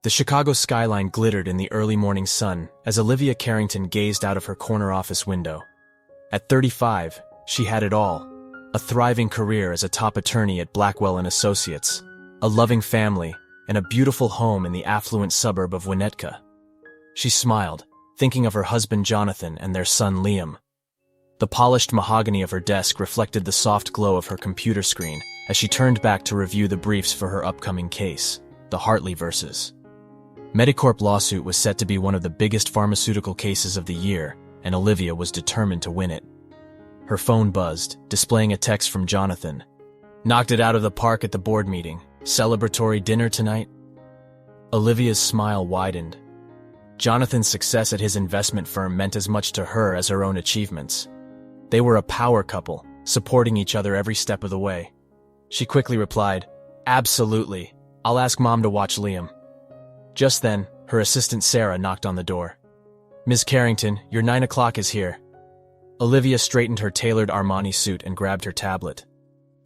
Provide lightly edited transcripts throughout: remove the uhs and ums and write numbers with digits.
The Chicago skyline glittered in the early morning sun as Olivia Carrington gazed out of her corner office window. At 35, she had it all: a thriving career as a top attorney at Blackwell and Associates, a loving family, and a beautiful home in the affluent suburb of Winnetka. She smiled, thinking of her husband Jonathan and their son Liam. The polished mahogany of her desk reflected the soft glow of her computer screen as she turned back to review the briefs for her upcoming case, the Hartley vs. Medicorp lawsuit was set to be one of the biggest pharmaceutical cases of the year, and Olivia was determined to win it. Her phone buzzed, displaying a text from Jonathan. "Knocked it out of the park at the board meeting. Celebratory dinner tonight?" Olivia's smile widened. Jonathan's success at his investment firm meant as much to her as her own achievements. They were a power couple, supporting each other every step of the way. She quickly replied, "Absolutely. I'll ask Mom to watch Liam." Just then, her assistant Sarah knocked on the door. "Ms. Carrington, your 9 o'clock is here." Olivia straightened her tailored Armani suit and grabbed her tablet.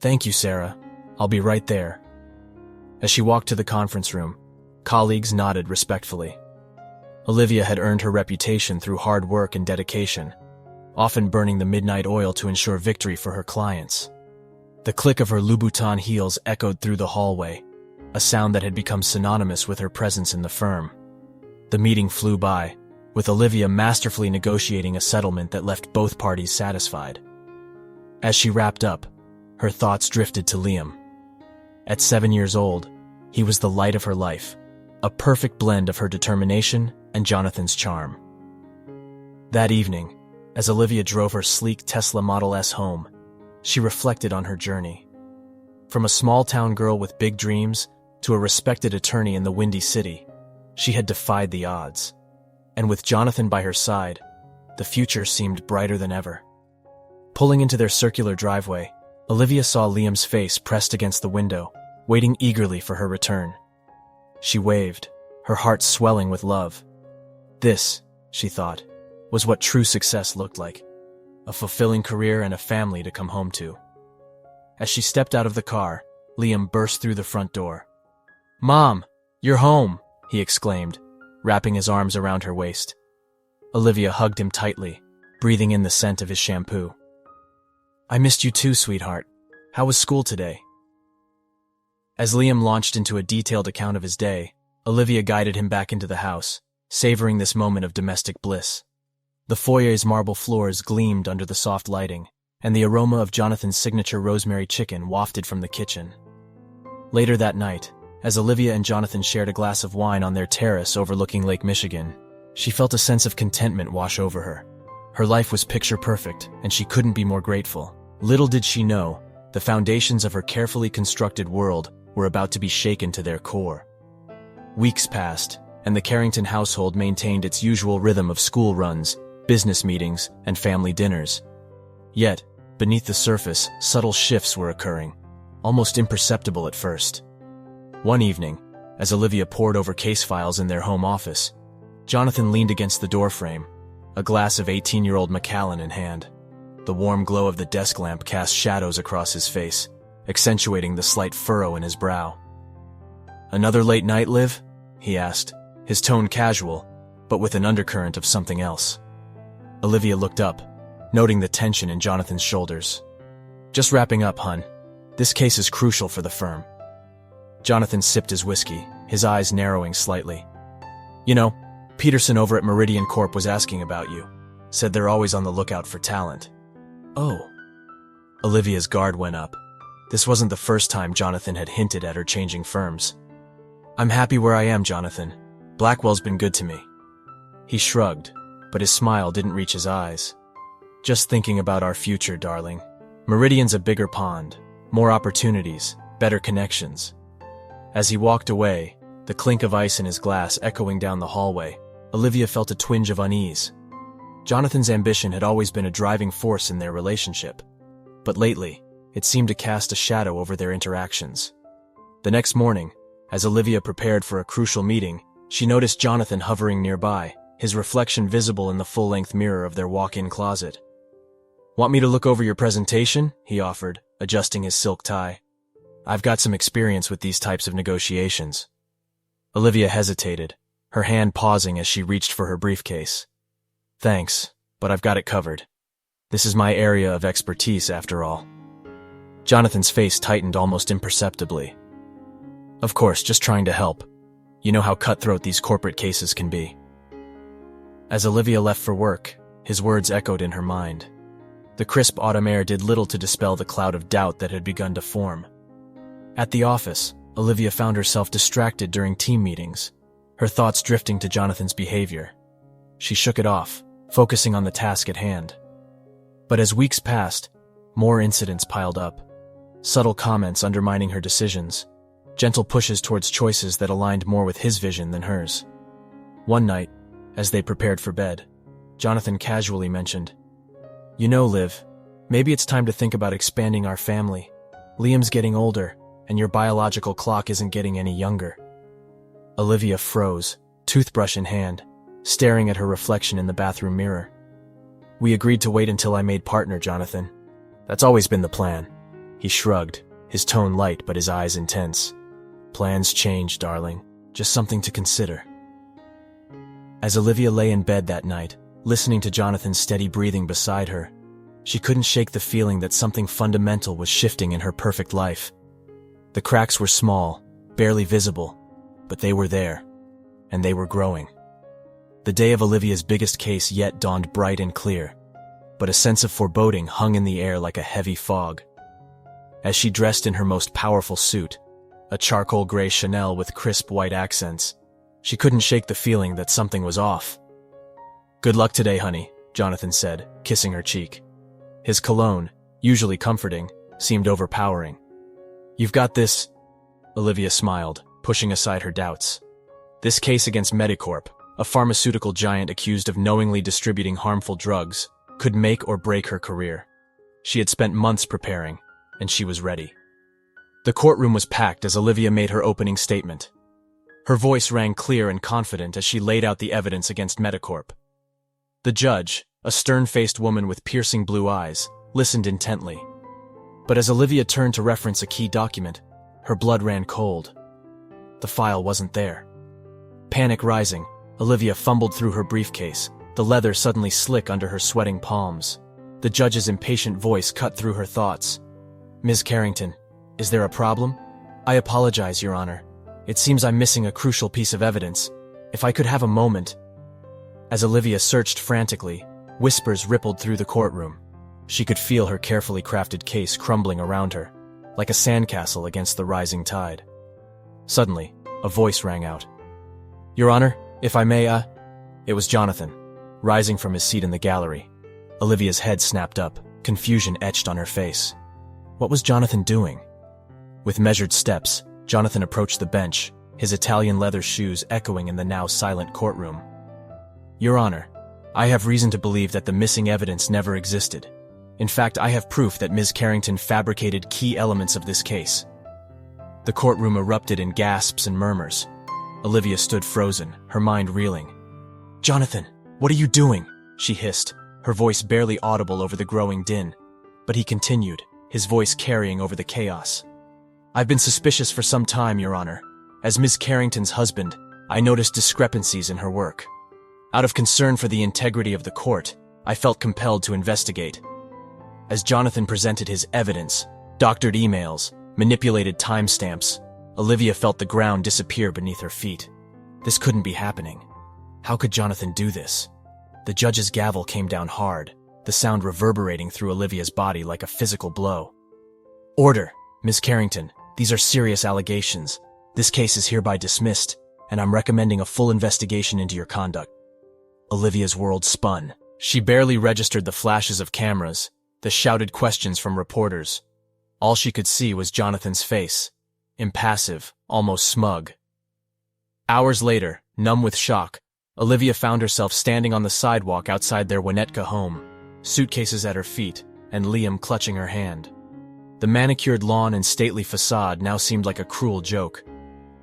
"Thank you, Sarah. I'll be right there." As she walked to the conference room, colleagues nodded respectfully. Olivia had earned her reputation through hard work and dedication, often burning the midnight oil to ensure victory for her clients. The click of her Louboutin heels echoed through the hallway, a sound that had become synonymous with her presence in the firm. The meeting flew by, with Olivia masterfully negotiating a settlement that left both parties satisfied. As she wrapped up, her thoughts drifted to Liam. At 7 years old, he was the light of her life, a perfect blend of her determination and Jonathan's charm. That evening, as Olivia drove her sleek Tesla Model S home, she reflected on her journey. From a small-town girl with big dreams to a respected attorney in the Windy City, she had defied the odds. And with Jonathan by her side, the future seemed brighter than ever. Pulling into their circular driveway, Olivia saw Liam's face pressed against the window, waiting eagerly for her return. She waved, her heart swelling with love. This, she thought, was what true success looked like: a fulfilling career and a family to come home to. As she stepped out of the car, Liam burst through the front door. "Mom, you're home!" he exclaimed, wrapping his arms around her waist. Olivia hugged him tightly, breathing in the scent of his shampoo. "I missed you too, sweetheart. How was school today?" As Liam launched into a detailed account of his day, Olivia guided him back into the house, savoring this moment of domestic bliss. The foyer's marble floors gleamed under the soft lighting, and the aroma of Jonathan's signature rosemary chicken wafted from the kitchen. Later that night, as Olivia and Jonathan shared a glass of wine on their terrace overlooking Lake Michigan, she felt a sense of contentment wash over her. Her life was picture perfect, and she couldn't be more grateful. Little did she know, the foundations of her carefully constructed world were about to be shaken to their core. Weeks passed, and the Carrington household maintained its usual rhythm of school runs, business meetings, and family dinners. Yet, beneath the surface, subtle shifts were occurring, almost imperceptible at first. One evening, as Olivia pored over case files in their home office, Jonathan leaned against the doorframe, a glass of 18-year-old Macallan in hand. The warm glow of the desk lamp cast shadows across his face, accentuating the slight furrow in his brow. "Another late night, Liv?" he asked, his tone casual, but with an undercurrent of something else. Olivia looked up, noting the tension in Jonathan's shoulders. "Just wrapping up, hun. This case is crucial for the firm." Jonathan sipped his whiskey, his eyes narrowing slightly. "You know, Peterson over at Meridian Corp was asking about you. Said they're always on the lookout for talent." "Oh." Olivia's guard went up. This wasn't the first time Jonathan had hinted at her changing firms. "I'm happy where I am, Jonathan. Blackwell's been good to me." He shrugged, but his smile didn't reach his eyes. "Just thinking about our future, darling. Meridian's a bigger pond, more opportunities, better connections." As he walked away, the clink of ice in his glass echoing down the hallway, Olivia felt a twinge of unease. Jonathan's ambition had always been a driving force in their relationship, but lately, it seemed to cast a shadow over their interactions. The next morning, as Olivia prepared for a crucial meeting, she noticed Jonathan hovering nearby, his reflection visible in the full-length mirror of their walk-in closet. "Want me to look over your presentation?" he offered, adjusting his silk tie. "I've got some experience with these types of negotiations." Olivia hesitated, her hand pausing as she reached for her briefcase. Thanks, but I've got it covered. This is my area of expertise, after all. Jonathan's face tightened almost imperceptibly. Of course, just trying to help. You know how cutthroat these corporate cases can be. As Olivia left for work, his words echoed in her mind. The crisp autumn air did little to dispel the cloud of doubt that had begun to form. At the office, Olivia found herself distracted during team meetings, her thoughts drifting to Jonathan's behavior. She shook it off, focusing on the task at hand. But as weeks passed, more incidents piled up. Subtle comments undermining her decisions, gentle pushes towards choices that aligned more with his vision than hers. One night, as they prepared for bed, Jonathan casually mentioned, "You know, Liv, maybe it's time to think about expanding our family. Liam's getting older, and your biological clock isn't getting any younger." Olivia froze, toothbrush in hand, staring at her reflection in the bathroom mirror. "We agreed to wait until I made partner, Jonathan. That's always been the plan." He shrugged, his tone light but his eyes intense. "Plans change, darling. Just something to consider." As Olivia lay in bed that night, listening to Jonathan's steady breathing beside her, she couldn't shake the feeling that something fundamental was shifting in her perfect life. The cracks were small, barely visible, but they were there, and they were growing. The day of Olivia's biggest case yet dawned bright and clear, but a sense of foreboding hung in the air like a heavy fog. As she dressed in her most powerful suit, a charcoal gray Chanel with crisp white accents, she couldn't shake the feeling that something was off. "Good luck today, honey," Jonathan said, kissing her cheek. His cologne, usually comforting, seemed overpowering. "You've got this," Olivia smiled, pushing aside her doubts. This case against Medicorp, a pharmaceutical giant accused of knowingly distributing harmful drugs, could make or break her career. She had spent months preparing, and she was ready. The courtroom was packed as Olivia made her opening statement. Her voice rang clear and confident as she laid out the evidence against Medicorp. The judge, a stern-faced woman with piercing blue eyes, listened intently. But as Olivia turned to reference a key document, her blood ran cold. The file wasn't there. Panic rising, Olivia fumbled through her briefcase, the leather suddenly slick under her sweating palms. The judge's impatient voice cut through her thoughts. "Ms. Carrington, is there a problem?" "I apologize, Your Honor. It seems I'm missing a crucial piece of evidence. If I could have a moment." As Olivia searched frantically, whispers rippled through the courtroom. She could feel her carefully crafted case crumbling around her, like a sandcastle against the rising tide. Suddenly, a voice rang out. "Your Honor, if I may, It was Jonathan, rising from his seat in the gallery. Olivia's head snapped up, confusion etched on her face. What was Jonathan doing? With measured steps, Jonathan approached the bench, his Italian leather shoes echoing in the now silent courtroom. "Your Honor, I have reason to believe that the missing evidence never existed. In fact, I have proof that Ms. Carrington fabricated key elements of this case." The courtroom erupted in gasps and murmurs. Olivia stood frozen, her mind reeling. "Jonathan, what are you doing?" she hissed, her voice barely audible over the growing din. But he continued, his voice carrying over the chaos. "I've been suspicious for some time, Your Honor. As Ms. Carrington's husband, I noticed discrepancies in her work. Out of concern for the integrity of the court, I felt compelled to investigate. As Jonathan presented his evidence, doctored emails, manipulated timestamps, Olivia felt the ground disappear beneath her feet. This couldn't be happening. How could Jonathan do this? The judge's gavel came down hard, the sound reverberating through Olivia's body like a physical blow. "Order! Ms. Carrington, these are serious allegations. This case is hereby dismissed, and I'm recommending a full investigation into your conduct." Olivia's world spun. She barely registered the flashes of cameras, the shouted questions from reporters. All she could see was Jonathan's face, impassive, almost smug. Hours later, numb with shock, Olivia found herself standing on the sidewalk outside their Winnetka home, suitcases at her feet, and Liam clutching her hand. The manicured lawn and stately facade now seemed like a cruel joke.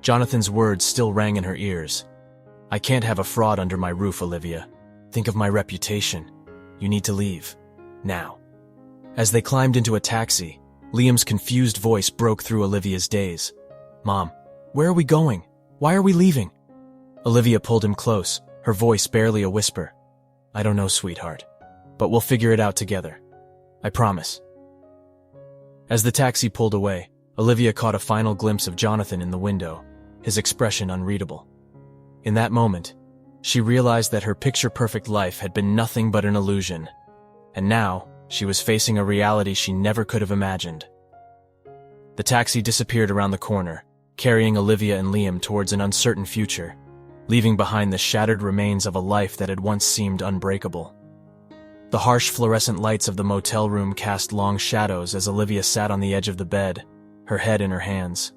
Jonathan's words still rang in her ears. "I can't have a fraud under my roof, Olivia. Think of my reputation. You need to leave. Now." As they climbed into a taxi, Liam's confused voice broke through Olivia's daze. "Mom, where are we going? Why are we leaving? Olivia pulled him close, her voice barely a whisper. I don't know, sweetheart, but we'll figure it out together. I promise. As the taxi pulled away, Olivia caught a final glimpse of Jonathan in the window, his expression unreadable. In that moment, she realized that her picture-perfect life had been nothing but an illusion, and now she was facing a reality she never could have imagined. The taxi disappeared around the corner, carrying Olivia and Liam towards an uncertain future, leaving behind the shattered remains of a life that had once seemed unbreakable. The harsh fluorescent lights of the motel room cast long shadows as Olivia sat on the edge of the bed, her head in her hands.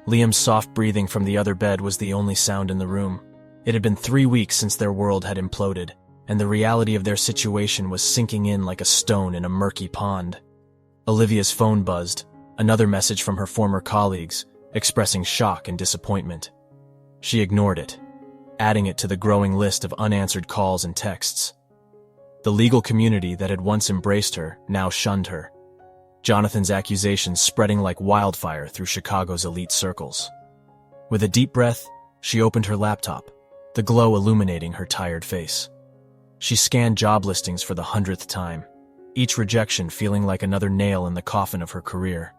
Liam's soft breathing from the other bed was the only sound in the room. It had been 3 weeks since their world had imploded, and the reality of their situation was sinking in like a stone in a murky pond. Olivia's phone buzzed, another message from her former colleagues, expressing shock and disappointment. She ignored it, adding it to the growing list of unanswered calls and texts. The legal community that had once embraced her now shunned her, Jonathan's accusations spreading like wildfire through Chicago's elite circles. With a deep breath, she opened her laptop, the glow illuminating her tired face. She scanned job listings for the 100th time, each rejection feeling like another nail in the coffin of her career.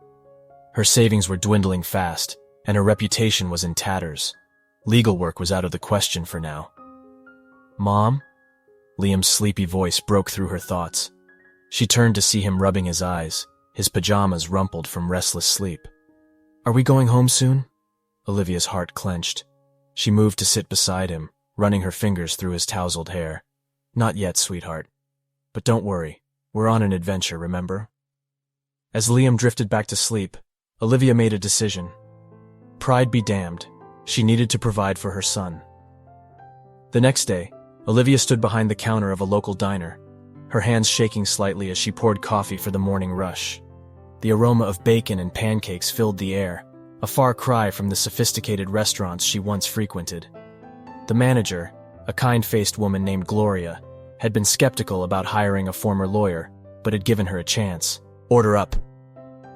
Her savings were dwindling fast, and her reputation was in tatters. Legal work was out of the question for now. Mom? Liam's sleepy voice broke through her thoughts. She turned to see him rubbing his eyes, his pajamas rumpled from restless sleep. Are we going home soon? Olivia's heart clenched. She moved to sit beside him, running her fingers through his tousled hair. Not yet, sweetheart. But don't worry, we're on an adventure, remember? As Liam drifted back to sleep, Olivia made a decision. Pride be damned, she needed to provide for her son. The next day, Olivia stood behind the counter of a local diner, her hands shaking slightly as she poured coffee for the morning rush. The aroma of bacon and pancakes filled the air, a far cry from the sophisticated restaurants she once frequented. The manager, a kind-faced woman named Gloria, had been skeptical about hiring a former lawyer, but had given her a chance. Order up.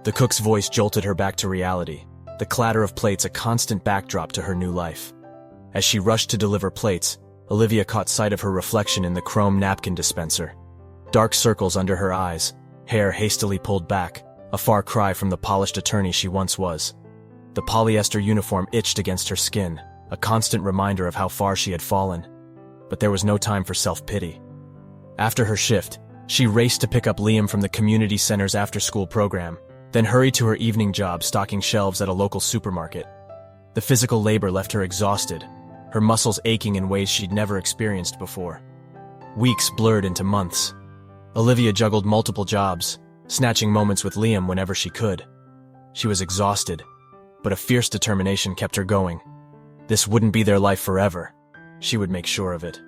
The cook's voice jolted her back to reality, the clatter of plates a constant backdrop to her new life. As she rushed to deliver plates, Olivia caught sight of her reflection in the chrome napkin dispenser. Dark circles under her eyes, hair hastily pulled back, a far cry from the polished attorney she once was. The polyester uniform itched against her skin, a constant reminder of how far she had fallen. But there was no time for self-pity. After her shift, she raced to pick up Liam from the community center's after-school program, then hurried to her evening job stocking shelves at a local supermarket. The physical labor left her exhausted, her muscles aching in ways she'd never experienced before. Weeks blurred into months. Olivia juggled multiple jobs, snatching moments with Liam whenever she could. She was exhausted, but a fierce determination kept her going. This wouldn't be their life forever. She would make sure of it.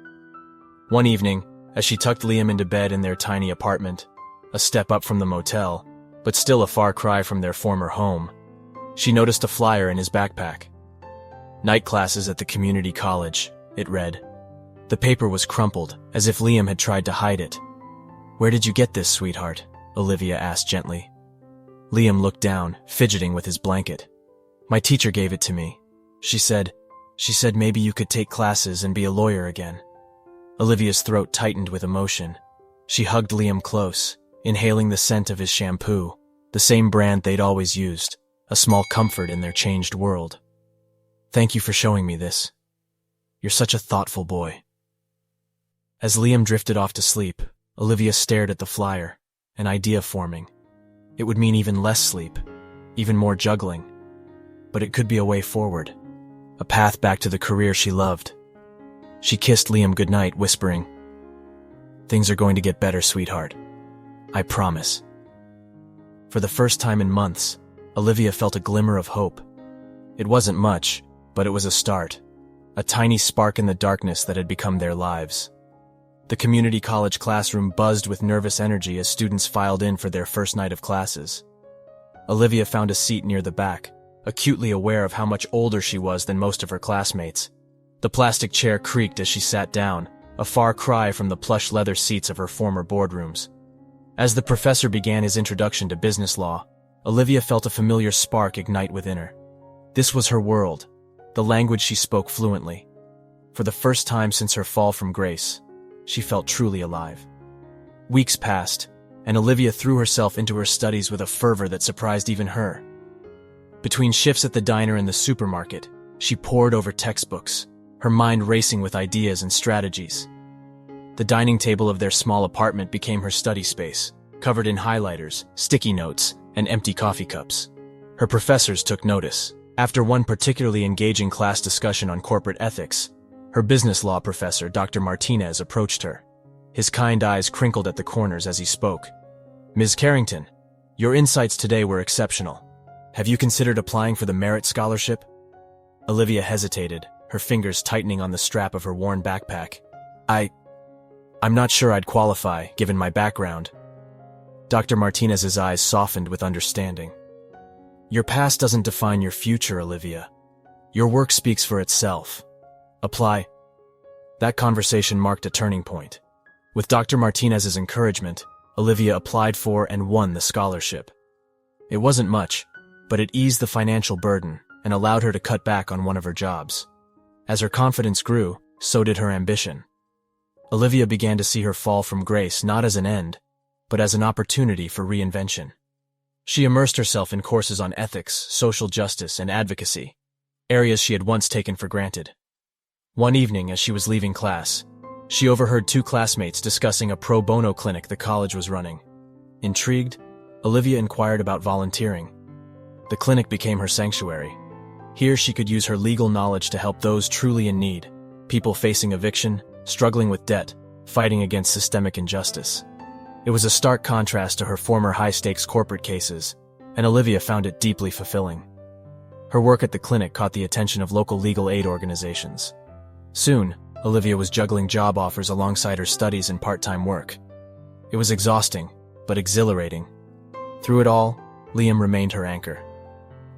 One evening, as she tucked Liam into bed in their tiny apartment, a step up from the motel, but still a far cry from their former home, she noticed a flyer in his backpack. Night classes at the community college, it read. The paper was crumpled, as if Liam had tried to hide it. Where did you get this, sweetheart? Olivia asked gently. Liam looked down, fidgeting with his blanket. My teacher gave it to me. She said maybe you could take classes and be a lawyer again. Olivia's throat tightened with emotion. She hugged Liam close, inhaling the scent of his shampoo, the same brand they'd always used, a small comfort in their changed world. Thank you for showing me this. You're such a thoughtful boy. As Liam drifted off to sleep, Olivia stared at the flyer, an idea forming. It would mean even less sleep, even more juggling. But it could be a way forward, a path back to the career she loved. She kissed Liam goodnight, whispering, Things are going to get better, sweetheart. I promise. For the first time in months, Olivia felt a glimmer of hope. It wasn't much, but it was a start, a tiny spark in the darkness that had become their lives. The community college classroom buzzed with nervous energy as students filed in for their first night of classes. Olivia found a seat near the back, acutely aware of how much older she was than most of her classmates. The plastic chair creaked as she sat down, a far cry from the plush leather seats of her former boardrooms. As the professor began his introduction to business law, Olivia felt a familiar spark ignite within her. This was her world, the language she spoke fluently. For the first time since her fall from grace, she felt truly alive. Weeks passed, and Olivia threw herself into her studies with a fervor that surprised even her. Between shifts at the diner and the supermarket, she pored over textbooks, her mind racing with ideas and strategies. The dining table of their small apartment became her study space, covered in highlighters, sticky notes, and empty coffee cups. Her professors took notice. After one particularly engaging class discussion on corporate ethics, her business law professor, Dr. Martinez, approached her. His kind eyes crinkled at the corners as he spoke. "Ms. Carrington, your insights today were exceptional. Have you considered applying for the Merit Scholarship?" Olivia hesitated, her fingers tightening on the strap of her worn backpack. I'm not sure I'd qualify, given my background." Dr. Martinez's eyes softened with understanding. "Your past doesn't define your future, Olivia. Your work speaks for itself. Apply." That conversation marked a turning point. With Dr. Martinez's encouragement, Olivia applied for and won the scholarship. It wasn't much, but it eased the financial burden and allowed her to cut back on one of her jobs. As her confidence grew, so did her ambition. Olivia began to see her fall from grace not as an end, but as an opportunity for reinvention. She immersed herself in courses on ethics, social justice, and advocacy, areas she had once taken for granted. One evening, as she was leaving class, she overheard two classmates discussing a pro bono clinic the college was running. Intrigued, Olivia inquired about volunteering. The clinic became her sanctuary. Here she could use her legal knowledge to help those truly in need, people facing eviction, struggling with debt, fighting against systemic injustice. It was a stark contrast to her former high-stakes corporate cases, and Olivia found it deeply fulfilling. Her work at the clinic caught the attention of local legal aid organizations. Soon, Olivia was juggling job offers alongside her studies and part-time work. It was exhausting, but exhilarating. Through it all, Liam remained her anchor.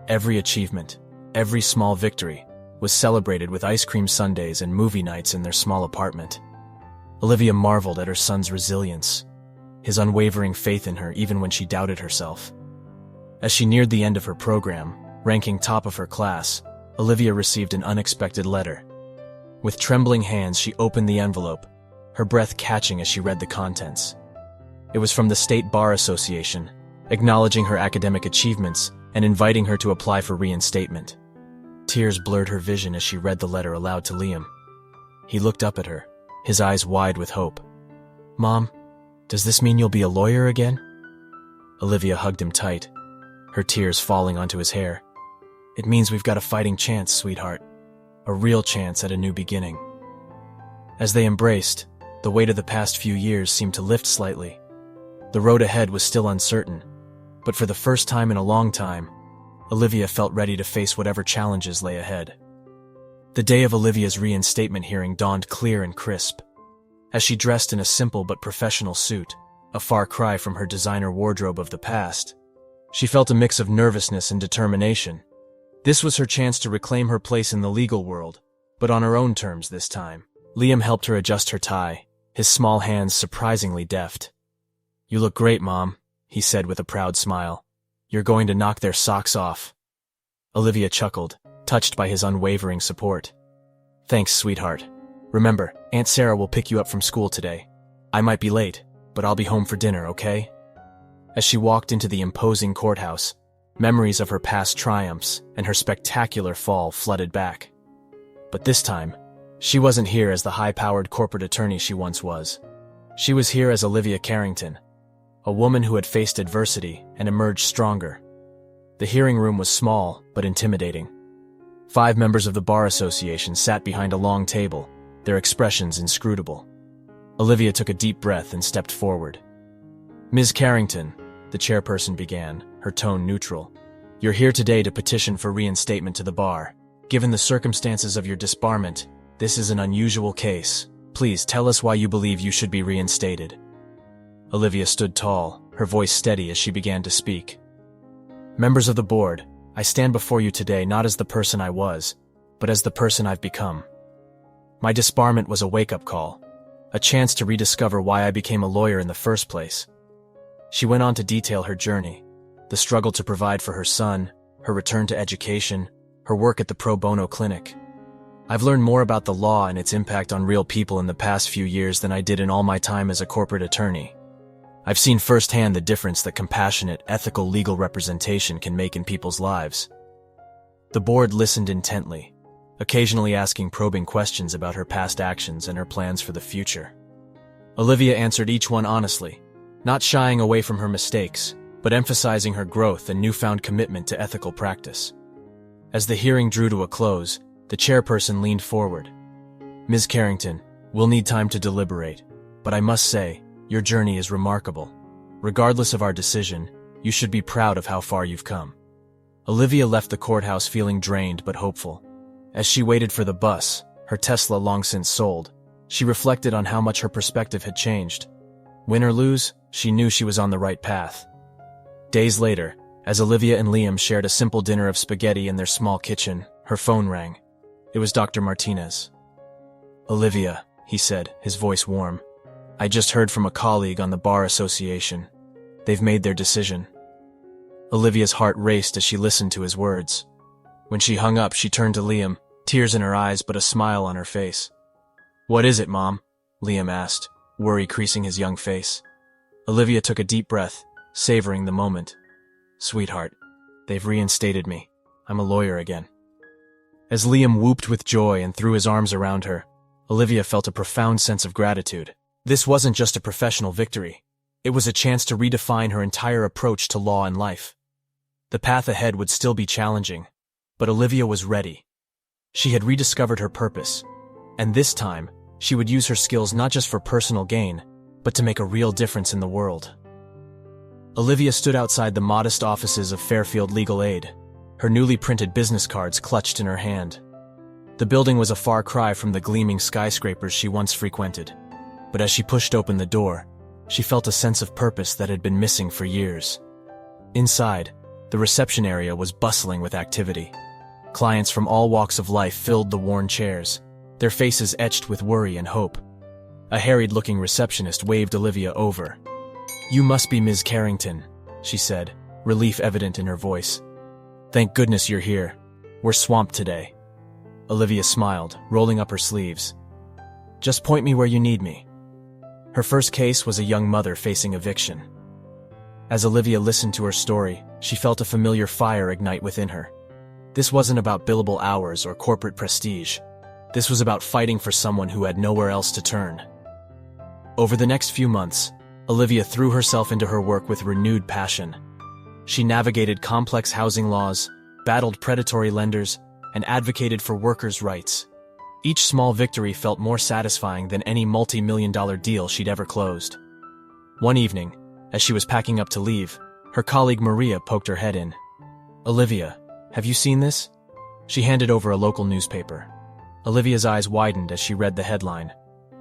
Every achievement, every small victory, was celebrated with ice cream sundaes and movie nights in their small apartment. Olivia marveled at her son's resilience, his unwavering faith in her even when she doubted herself. As she neared the end of her program, ranking top of her class, Olivia received an unexpected letter. With trembling hands, she opened the envelope, her breath catching as she read the contents. It was from the State Bar Association, acknowledging her academic achievements and inviting her to apply for reinstatement. Tears blurred her vision as she read the letter aloud to Liam. He looked up at her, his eyes wide with hope. "Mom, does this mean you'll be a lawyer again?" Olivia hugged him tight, her tears falling onto his hair. "It means we've got a fighting chance, sweetheart. A real chance at a new beginning." As they embraced, the weight of the past few years seemed to lift slightly. The road ahead was still uncertain, but for the first time in a long time, Olivia felt ready to face whatever challenges lay ahead. The day of Olivia's reinstatement hearing dawned clear and crisp. As she dressed in a simple but professional suit, a far cry from her designer wardrobe of the past, she felt a mix of nervousness and determination. This was her chance to reclaim her place in the legal world, but on her own terms this time. Liam helped her adjust her tie, his small hands surprisingly deft. "You look great, Mom," he said with a proud smile. "You're going to knock their socks off." Olivia chuckled, touched by his unwavering support. "Thanks, sweetheart. Remember, Aunt Sarah will pick you up from school today. I might be late, but I'll be home for dinner, okay?" As she walked into the imposing courthouse, memories of her past triumphs and her spectacular fall flooded back. But this time, she wasn't here as the high-powered corporate attorney she once was. She was here as Olivia Carrington, a woman who had faced adversity and emerged stronger. The hearing room was small, but intimidating. 5 members of the Bar Association sat behind a long table, their expressions inscrutable. Olivia took a deep breath and stepped forward. "Ms. Carrington," the chairperson began, her tone neutral, "you're here today to petition for reinstatement to the bar. Given the circumstances of your disbarment, this is an unusual case. Please tell us why you believe you should be reinstated." Olivia stood tall, her voice steady as she began to speak. "Members of the board, I stand before you today not as the person I was, but as the person I've become. My disbarment was a wake-up call, a chance to rediscover why I became a lawyer in the first place." She went on to detail her journey, the struggle to provide for her son, her return to education, her work at the pro bono clinic. I've learned more about the law and its impact on real people in the past few years than I did in all my time as a corporate attorney. I've seen firsthand the difference that compassionate, ethical legal representation can make in people's lives. The board listened intently, occasionally asking probing questions about her past actions and her plans for the future. Olivia answered each one honestly, not shying away from her mistakes, but emphasizing her growth and newfound commitment to ethical practice. As the hearing drew to a close, the chairperson leaned forward. "Ms. Carrington, we'll need time to deliberate, but I must say, your journey is remarkable. Regardless of our decision, you should be proud of how far you've come." Olivia left the courthouse feeling drained but hopeful. As she waited for the bus, her Tesla long since sold, she reflected on how much her perspective had changed. Win or lose, she knew she was on the right path. Days later, as Olivia and Liam shared a simple dinner of spaghetti in their small kitchen, her phone rang. It was Dr. Martinez. "Olivia," he said, his voice warm. "I just heard from a colleague on the Bar Association. They've made their decision." Olivia's heart raced as she listened to his words. When she hung up, she turned to Liam, tears in her eyes but a smile on her face. "What is it, Mom?" Liam asked, worry creasing his young face. Olivia took a deep breath, savoring the moment. "Sweetheart, they've reinstated me. I'm a lawyer again." As Liam whooped with joy and threw his arms around her, Olivia felt a profound sense of gratitude. This wasn't just a professional victory. It was a chance to redefine her entire approach to law and life. The path ahead would still be challenging, but Olivia was ready. She had rediscovered her purpose, and this time, she would use her skills not just for personal gain, but to make a real difference in the world. Olivia stood outside the modest offices of Fairfield Legal Aid, her newly printed business cards clutched in her hand. The building was a far cry from the gleaming skyscrapers she once frequented, but as she pushed open the door, she felt a sense of purpose that had been missing for years. Inside, the reception area was bustling with activity. Clients from all walks of life filled the worn chairs, their faces etched with worry and hope. A harried-looking receptionist waved Olivia over. "You must be Ms. Carrington," she said, relief evident in her voice. "Thank goodness you're here. We're swamped today." Olivia smiled, rolling up her sleeves. "Just point me where you need me." Her first case was a young mother facing eviction. As Olivia listened to her story, she felt a familiar fire ignite within her. This wasn't about billable hours or corporate prestige. This was about fighting for someone who had nowhere else to turn. Over the next few months, Olivia threw herself into her work with renewed passion. She navigated complex housing laws, battled predatory lenders, and advocated for workers' rights. Each small victory felt more satisfying than any multi-million-dollar deal she'd ever closed. One evening, as she was packing up to leave, her colleague Maria poked her head in. "Olivia, have you seen this?" She handed over a local newspaper. Olivia's eyes widened as she read the headline,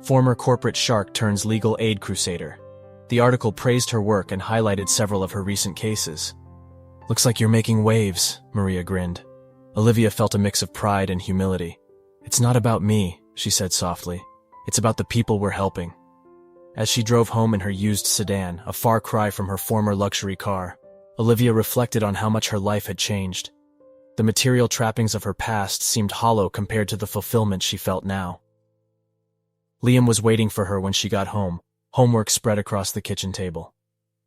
"Former Corporate Shark Turns Legal Aid Crusader." The article praised her work and highlighted several of her recent cases. "Looks like you're making waves," Maria grinned. Olivia felt a mix of pride and humility. "It's not about me," she said softly. "It's about the people we're helping." As she drove home in her used sedan, a far cry from her former luxury car, Olivia reflected on how much her life had changed. The material trappings of her past seemed hollow compared to the fulfillment she felt now. Liam was waiting for her when she got home, homework spread across the kitchen table.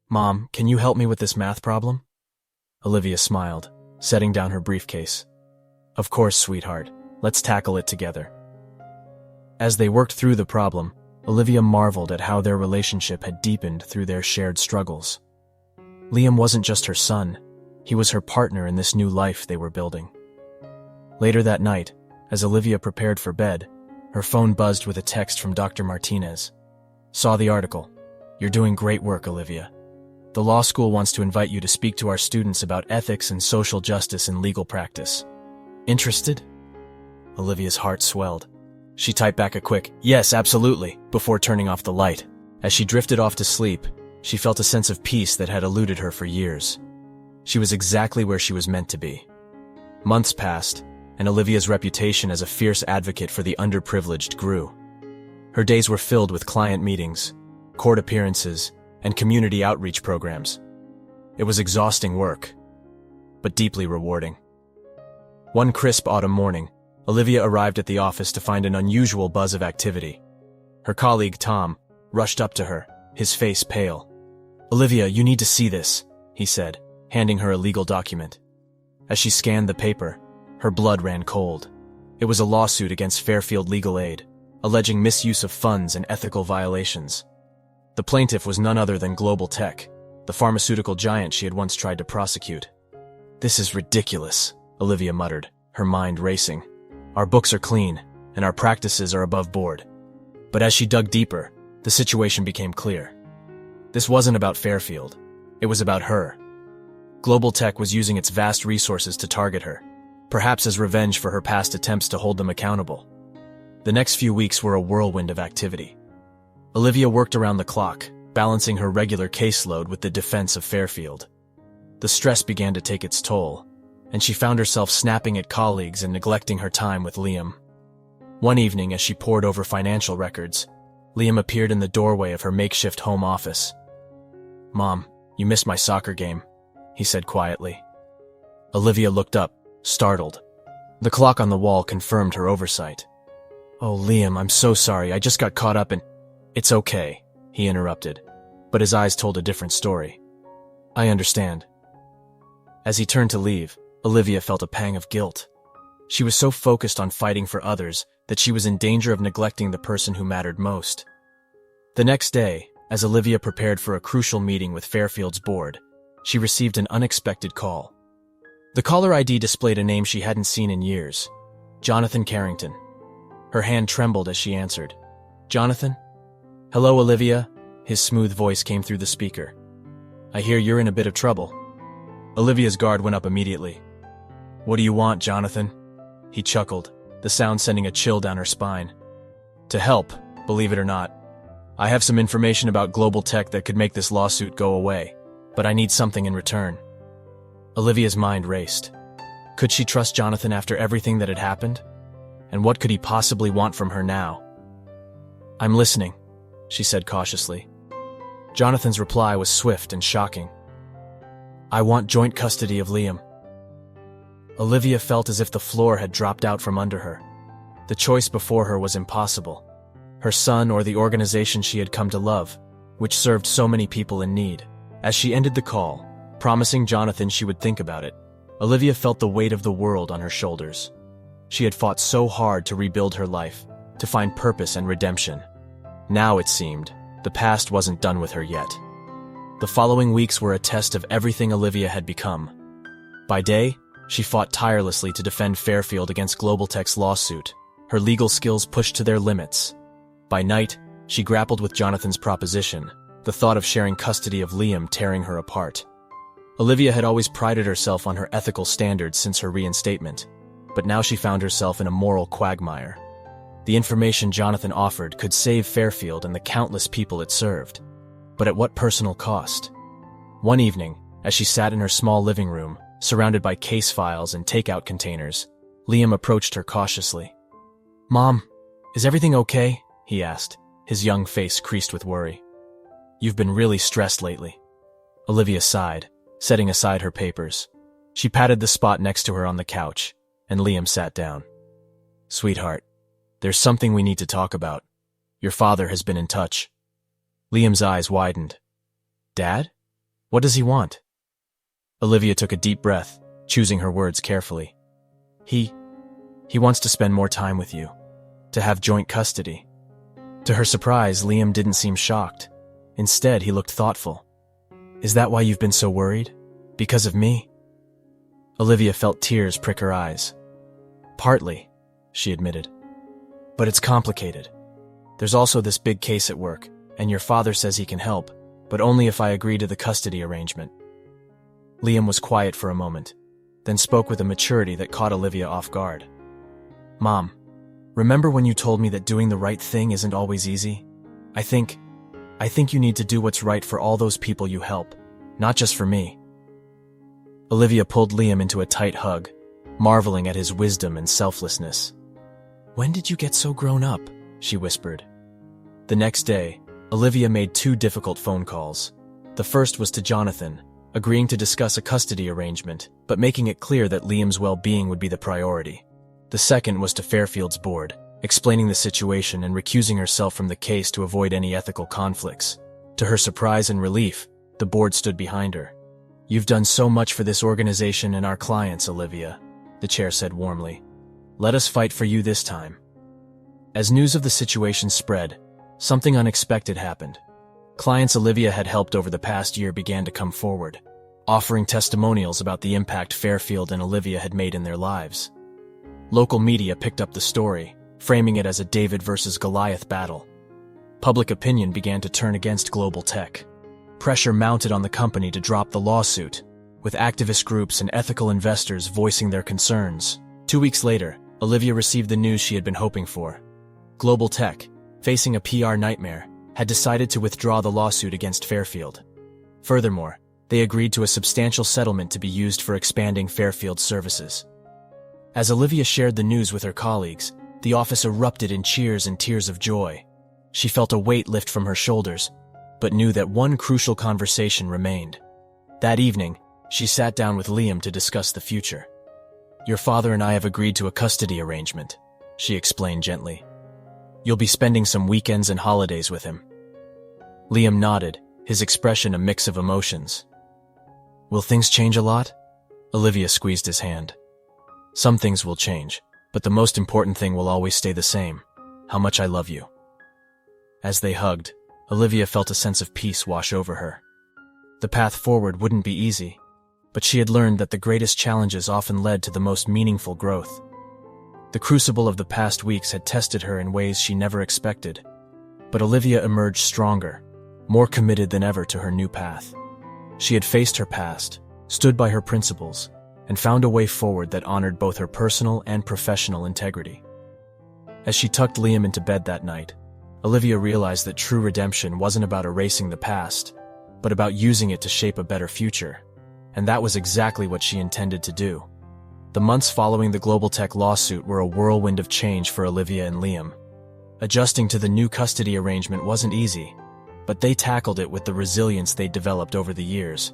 "Mom, can you help me with this math problem?" Olivia smiled, setting down her briefcase. "Of course, sweetheart. Let's tackle it together." As they worked through the problem, Olivia marveled at how their relationship had deepened through their shared struggles. Liam wasn't just her son, he was her partner in this new life they were building. Later that night, as Olivia prepared for bed, her phone buzzed with a text from Dr. Martinez. "Saw the article. You're doing great work, Olivia. The law school wants to invite you to speak to our students about ethics and social justice in legal practice. Interested?" Olivia's heart swelled. She typed back a quick, "Yes, absolutely," before turning off the light. As she drifted off to sleep, she felt a sense of peace that had eluded her for years. She was exactly where she was meant to be. Months passed, and Olivia's reputation as a fierce advocate for the underprivileged grew. Her days were filled with client meetings, court appearances, and community outreach programs. It was exhausting work, but deeply rewarding. One crisp autumn morning, Olivia arrived at the office to find an unusual buzz of activity. Her colleague, Tom, rushed up to her, his face pale. "Olivia, you need to see this," he said, handing her a legal document. As she scanned the paper, her blood ran cold. It was a lawsuit against Fairfield Legal Aid, alleging misuse of funds and ethical violations. The plaintiff was none other than Global Tech, the pharmaceutical giant she had once tried to prosecute. "This is ridiculous," Olivia muttered, her mind racing. "Our books are clean, and our practices are above board." But as she dug deeper, the situation became clear. This wasn't about Fairfield. It was about her. Global Tech was using its vast resources to target her, perhaps as revenge for her past attempts to hold them accountable. The next few weeks were a whirlwind of activity. Olivia worked around the clock, balancing her regular caseload with the defense of Fairfield. The stress began to take its toll, and she found herself snapping at colleagues and neglecting her time with Liam. One evening, as she pored over financial records, Liam appeared in the doorway of her makeshift home office. "Mom, you missed my soccer game," he said quietly. Olivia looked up, startled. The clock on the wall confirmed her oversight. "Oh, Liam, I'm so sorry. I just got caught up in—" "It's okay," he interrupted, but his eyes told a different story. "I understand." As he turned to leave, Olivia felt a pang of guilt. She was so focused on fighting for others that she was in danger of neglecting the person who mattered most. The next day, as Olivia prepared for a crucial meeting with Fairfield's board, she received an unexpected call. The caller ID displayed a name she hadn't seen in years: Jonathan Carrington. Her hand trembled as she answered. "Jonathan?" "Hello, Olivia," his smooth voice came through the speaker. "I hear you're in a bit of trouble." Olivia's guard went up immediately. "What do you want, Jonathan?" He chuckled, the sound sending a chill down her spine. "To help, believe it or not. I have some information about Global Tech that could make this lawsuit go away, but I need something in return." Olivia's mind raced. Could she trust Jonathan after everything that had happened? And what could he possibly want from her now? "I'm listening," she said cautiously. Jonathan's reply was swift and shocking. "I want joint custody of Liam." Olivia felt as if the floor had dropped out from under her. The choice before her was impossible. Her son or the organization she had come to love, which served so many people in need. As she ended the call, promising Jonathan she would think about it, Olivia felt the weight of the world on her shoulders. She had fought so hard to rebuild her life, to find purpose and redemption. Now, it seemed, the past wasn't done with her yet. The following weeks were a test of everything Olivia had become. By day, she fought tirelessly to defend Fairfield against Global Tech's lawsuit, her legal skills pushed to their limits. By night, she grappled with Jonathan's proposition, the thought of sharing custody of Liam tearing her apart. Olivia had always prided herself on her ethical standards since her reinstatement, but now she found herself in a moral quagmire. The information Jonathan offered could save Fairfield and the countless people it served, but at what personal cost? One evening, as she sat in her small living room, surrounded by case files and takeout containers, Liam approached her cautiously. "Mom, is everything okay?" he asked, his young face creased with worry. "You've been really stressed lately." Olivia sighed, setting aside her papers. She patted the spot next to her on the couch, and Liam sat down. "Sweetheart, there's something we need to talk about. Your father has been in touch." Liam's eyes widened. "Dad? What does he want?" Olivia took a deep breath, choosing her words carefully. He wants to spend more time with you, to have joint custody." To her surprise, Liam didn't seem shocked. Instead, he looked thoughtful. "Is that why you've been so worried? Because of me?" Olivia felt tears prick her eyes. "Partly," she admitted. "But it's complicated. There's also this big case at work, and your father says he can help, but only if I agree to the custody arrangement." Liam was quiet for a moment, then spoke with a maturity that caught Olivia off guard. "Mom, remember when you told me that doing the right thing isn't always easy? I think you need to do what's right for all those people you help, not just for me." Olivia pulled Liam into a tight hug, marveling at his wisdom and selflessness. "When did you get so grown up?" she whispered. The next day, Olivia made 2 difficult phone calls. The first was to Jonathan, agreeing to discuss a custody arrangement, but making it clear that Liam's well-being would be the priority. The second was to Fairfield's board, explaining the situation and recusing herself from the case to avoid any ethical conflicts. To her surprise and relief, the board stood behind her. "You've done so much for this organization and our clients, Olivia," the chair said warmly. "Let us fight for you this time." As news of the situation spread, something unexpected happened. Clients Olivia had helped over the past year began to come forward, offering testimonials about the impact Fairfield and Olivia had made in their lives. Local media picked up the story, framing it as a David versus Goliath battle. Public opinion began to turn against Global Tech. Pressure mounted on the company to drop the lawsuit, with activist groups and ethical investors voicing their concerns. 2 weeks later, Olivia received the news she had been hoping for. Global Tech, facing a PR nightmare, had decided to withdraw the lawsuit against Fairfield. Furthermore, they agreed to a substantial settlement to be used for expanding Fairfield's services. As Olivia shared the news with her colleagues, the office erupted in cheers and tears of joy. She felt a weight lift from her shoulders, but knew that one crucial conversation remained. That evening, she sat down with Liam to discuss the future. "Your father and I have agreed to a custody arrangement," she explained gently. "You'll be spending some weekends and holidays with him." Liam nodded, his expression a mix of emotions. "Will things change a lot?" Olivia squeezed his hand. "Some things will change, but the most important thing will always stay the same: how much I love you." As they hugged, Olivia felt a sense of peace wash over her. The path forward wouldn't be easy, but she had learned that the greatest challenges often led to the most meaningful growth. The crucible of the past weeks had tested her in ways she never expected, but Olivia emerged stronger, more committed than ever to her new path. She had faced her past, stood by her principles, and found a way forward that honored both her personal and professional integrity. As she tucked Liam into bed that night, Olivia realized that true redemption wasn't about erasing the past, but about using it to shape a better future. And that was exactly what she intended to do. The months following the Global Tech lawsuit were a whirlwind of change for Olivia and Liam. Adjusting to the new custody arrangement wasn't easy, but they tackled it with the resilience they'd developed over the years.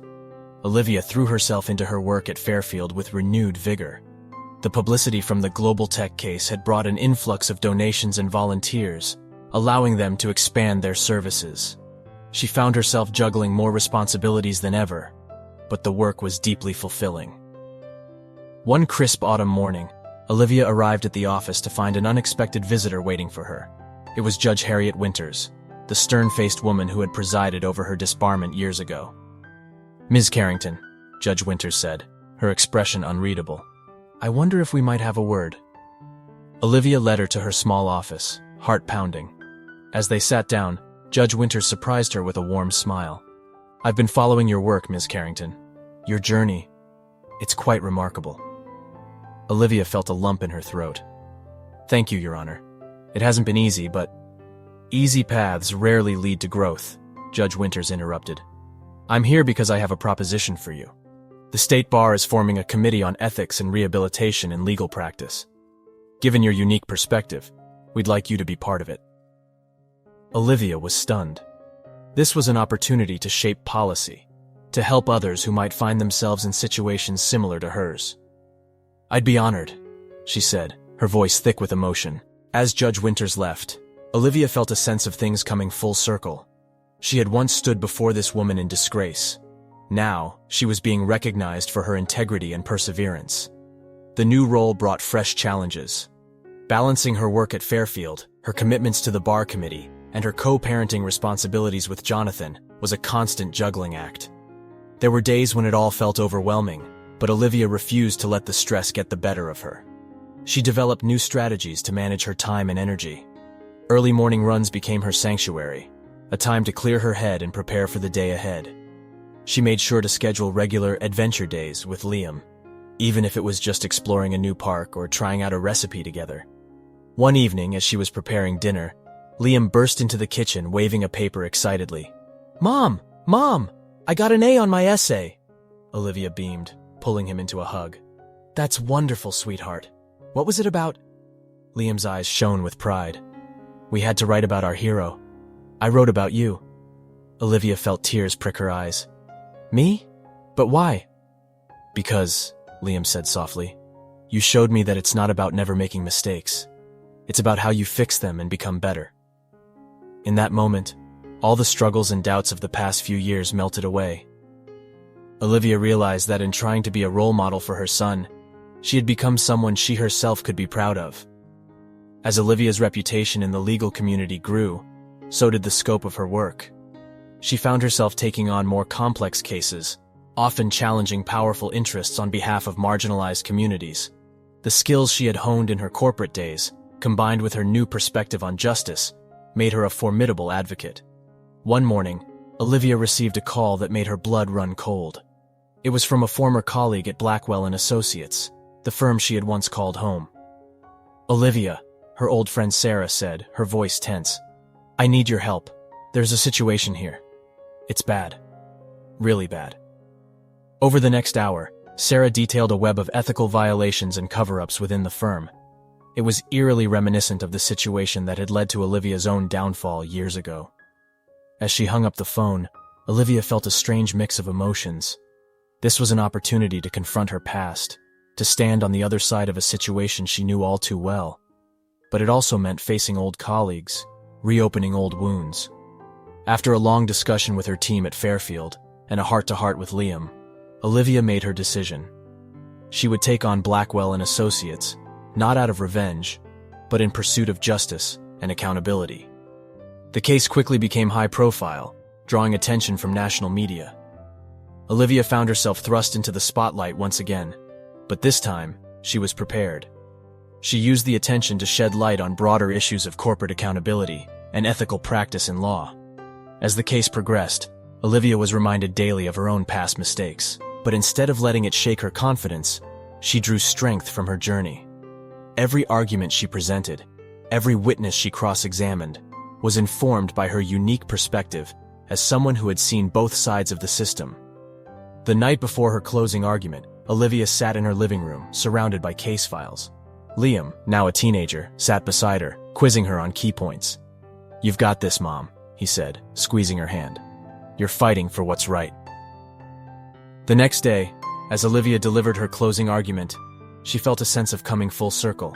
Olivia threw herself into her work at Fairfield with renewed vigor. The publicity from the Global Tech case had brought an influx of donations and volunteers, allowing them to expand their services. She found herself juggling more responsibilities than ever, but the work was deeply fulfilling. One crisp autumn morning, Olivia arrived at the office to find an unexpected visitor waiting for her. It was Judge Harriet Winters, the stern-faced woman who had presided over her disbarment years ago. "Ms. Carrington," Judge Winters said, her expression unreadable. "I wonder if we might have a word." Olivia led her to her small office, heart pounding. As they sat down, Judge Winters surprised her with a warm smile. "I've been following your work, Ms. Carrington. Your journey, it's quite remarkable." Olivia felt a lump in her throat. "Thank you, Your Honor. It hasn't been easy, but—" "Easy paths rarely lead to growth," Judge Winters interrupted. "I'm here because I have a proposition for you. The State Bar is forming a committee on ethics and rehabilitation in legal practice. Given your unique perspective, we'd like you to be part of it." Olivia was stunned. This was an opportunity to shape policy, to help others who might find themselves in situations similar to hers. "I'd be honored," she said, her voice thick with emotion. As Judge Winters left, Olivia felt a sense of things coming full circle. She had once stood before this woman in disgrace. Now, she was being recognized for her integrity and perseverance. The new role brought fresh challenges. Balancing her work at Fairfield, her commitments to the bar committee, and her co-parenting responsibilities with Jonathan was a constant juggling act. There were days when it all felt overwhelming, but Olivia refused to let the stress get the better of her. She developed new strategies to manage her time and energy. Early morning runs became her sanctuary, a time to clear her head and prepare for the day ahead. She made sure to schedule regular adventure days with Liam, even if it was just exploring a new park or trying out a recipe together. One evening, as she was preparing dinner, Liam burst into the kitchen waving a paper excitedly. Mom! I got an A on my essay!" Olivia beamed, pulling him into a hug. "That's wonderful, sweetheart. What was it about?" Liam's eyes shone with pride. "We had to write about our hero. I wrote about you." Olivia felt tears prick her eyes. "Me? But why? Because, Liam said softly, you showed me that it's not about never making mistakes. It's about how you fix them and become better. In that moment, all the struggles and doubts of the past few years melted away. Olivia realized that in trying to be a role model for her son, she had become someone she herself could be proud of. As Olivia's reputation in the legal community grew, so did the scope of her work. She found herself taking on more complex cases, often challenging powerful interests on behalf of marginalized communities. The skills she had honed in her corporate days, combined with her new perspective on justice, made her a formidable advocate. One morning, Olivia received a call that made her blood run cold. It was from a former colleague at Blackwell and Associates, the firm she had once called home. "Olivia," her old friend Sarah said, her voice tense. "I need your help. There's a situation here. It's bad. Really bad." Over the next hour, Sarah detailed a web of ethical violations and cover-ups within the firm. It was eerily reminiscent of the situation that had led to Olivia's own downfall years ago. As she hung up the phone, Olivia felt a strange mix of emotions. This was an opportunity to confront her past, to stand on the other side of a situation she knew all too well. But it also meant facing old colleagues, reopening old wounds. After a long discussion with her team at Fairfield and a heart-to-heart with Liam, Olivia made her decision. She would take on Blackwell and Associates, not out of revenge, but in pursuit of justice and accountability. The case quickly became high-profile, drawing attention from national media. Olivia found herself thrust into the spotlight once again, but this time, she was prepared. She used the attention to shed light on broader issues of corporate accountability and ethical practice in law. As the case progressed, Olivia was reminded daily of her own past mistakes, but instead of letting it shake her confidence, she drew strength from her journey. Every argument she presented, every witness she cross-examined, was informed by her unique perspective as someone who had seen both sides of the system. The night before her closing argument, Olivia sat in her living room, surrounded by case files. Liam, now a teenager, sat beside her, quizzing her on key points. "You've got this, Mom," he said, squeezing her hand. "You're fighting for what's right." The next day, as Olivia delivered her closing argument, she felt a sense of coming full circle.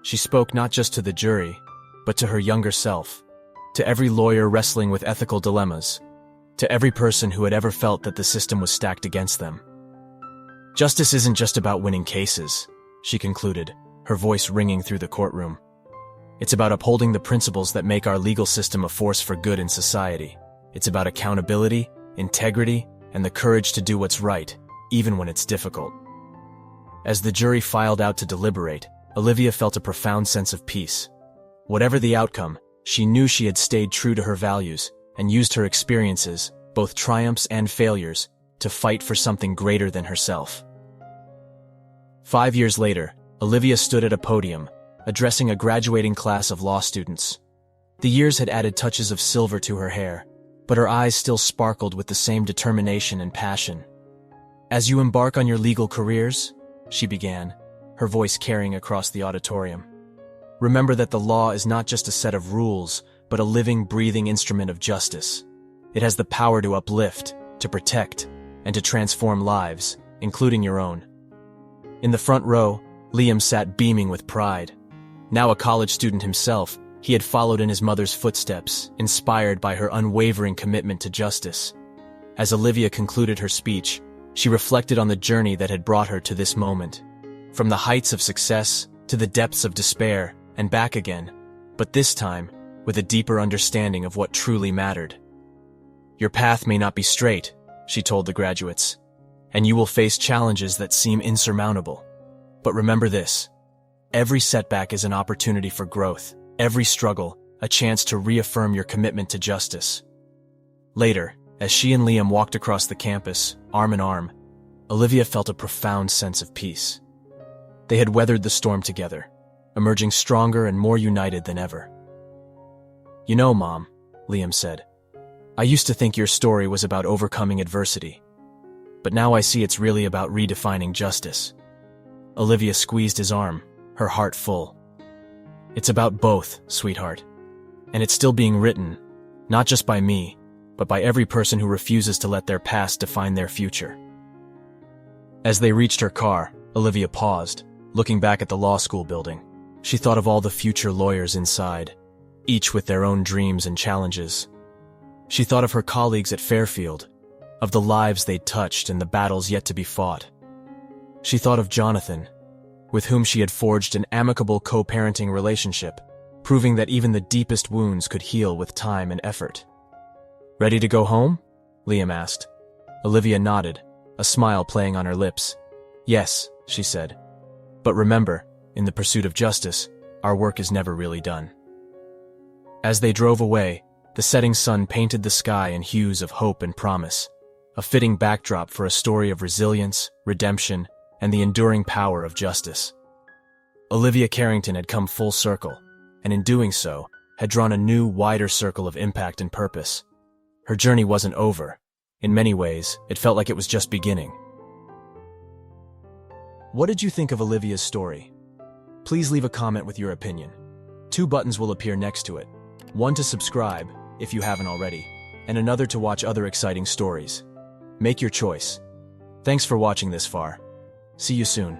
She spoke not just to the jury, but to her younger self, to every lawyer wrestling with ethical dilemmas, to every person who had ever felt that the system was stacked against them. "Justice isn't just about winning cases," she concluded, her voice ringing through the courtroom. "It's about upholding the principles that make our legal system a force for good in society. It's about accountability, integrity, and the courage to do what's right, even when it's difficult." As the jury filed out to deliberate, Olivia felt a profound sense of peace. Whatever the outcome, she knew she had stayed true to her values and used her experiences, both triumphs and failures, to fight for something greater than herself. 5 years later, Olivia stood at a podium, addressing a graduating class of law students. The years had added touches of silver to her hair, but her eyes still sparkled with the same determination and passion. "As you embark on your legal careers," she began, her voice carrying across the auditorium, "remember that the law is not just a set of rules, but a living, breathing instrument of justice. It has the power to uplift, to protect, and to transform lives, including your own." In the front row, Liam sat beaming with pride. Now a college student himself, he had followed in his mother's footsteps, inspired by her unwavering commitment to justice. As Olivia concluded her speech, she reflected on the journey that had brought her to this moment. From the heights of success to the depths of despair, and back again, but this time, with a deeper understanding of what truly mattered. "Your path may not be straight," she told the graduates, "and you will face challenges that seem insurmountable. But remember this, every setback is an opportunity for growth, every struggle, a chance to reaffirm your commitment to justice." Later, as she and Liam walked across the campus, arm in arm, Olivia felt a profound sense of peace. They had weathered the storm together, emerging stronger and more united than ever. "You know, Mom," Liam said, "I used to think your story was about overcoming adversity. But now I see it's really about redefining justice." Olivia squeezed his arm, her heart full. "It's about both, sweetheart. And it's still being written, not just by me, but by every person who refuses to let their past define their future." As they reached her car, Olivia paused, looking back at the law school building. She thought of all the future lawyers inside, each with their own dreams and challenges. She thought of her colleagues at Fairfield, of the lives they'd touched and the battles yet to be fought. She thought of Jonathan, with whom she had forged an amicable co-parenting relationship, proving that even the deepest wounds could heal with time and effort. "Ready to go home?" Liam asked. Olivia nodded, a smile playing on her lips. "Yes," she said. "But remember, in the pursuit of justice, our work is never really done." As they drove away, the setting sun painted the sky in hues of hope and promise, a fitting backdrop for a story of resilience, redemption, and the enduring power of justice. Olivia Carrington had come full circle, and in doing so, had drawn a new, wider circle of impact and purpose. Her journey wasn't over. In many ways, it felt like it was just beginning. What did you think of Olivia's story? Please leave a comment with your opinion. 2 buttons will appear next to it. One to subscribe, if you haven't already, and another to watch other exciting stories. Make your choice. Thanks for watching this far. See you soon.